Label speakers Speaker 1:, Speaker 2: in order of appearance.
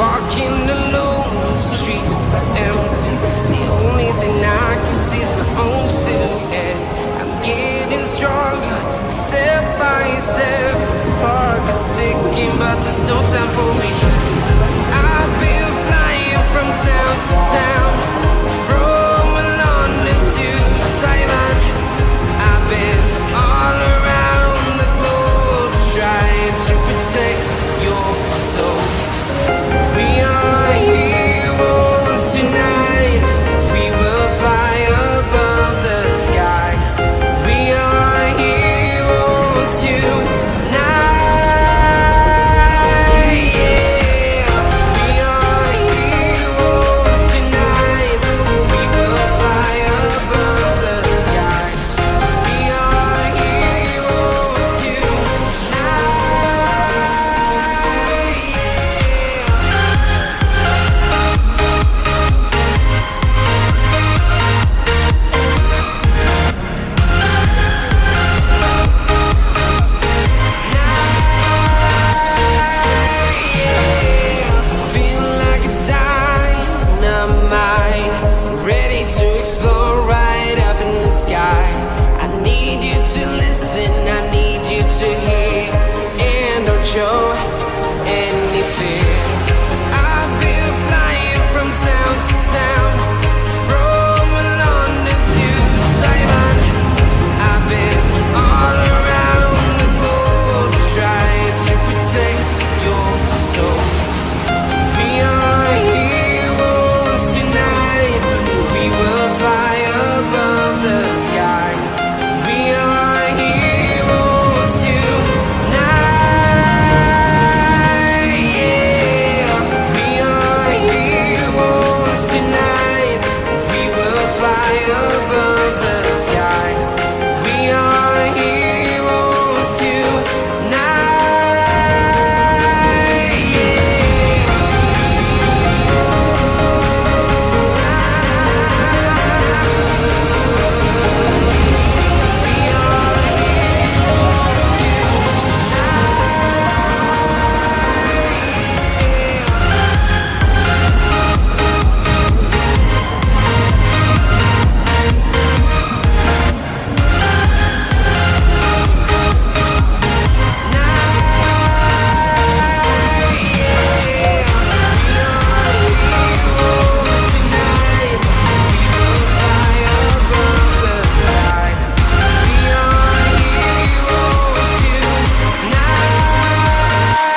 Speaker 1: Walking alone, the streets are empty. The only thing I can see is my own silhouette. I'm getting stronger, step by step. The clock is ticking, but there's no time for me. I've been flying from town to town, from London to Thailand. I've been all around the globe, trying to protect your soul. We are heroes tonight. We will fly above the sky. We are heroes tonight. Yeah. We are heroes tonight. We will fly above the sky. We are heroes tonight. Feeling like a dynamite, ready to explore right up in the sky. I need you to listen, I need you to hear, and don't show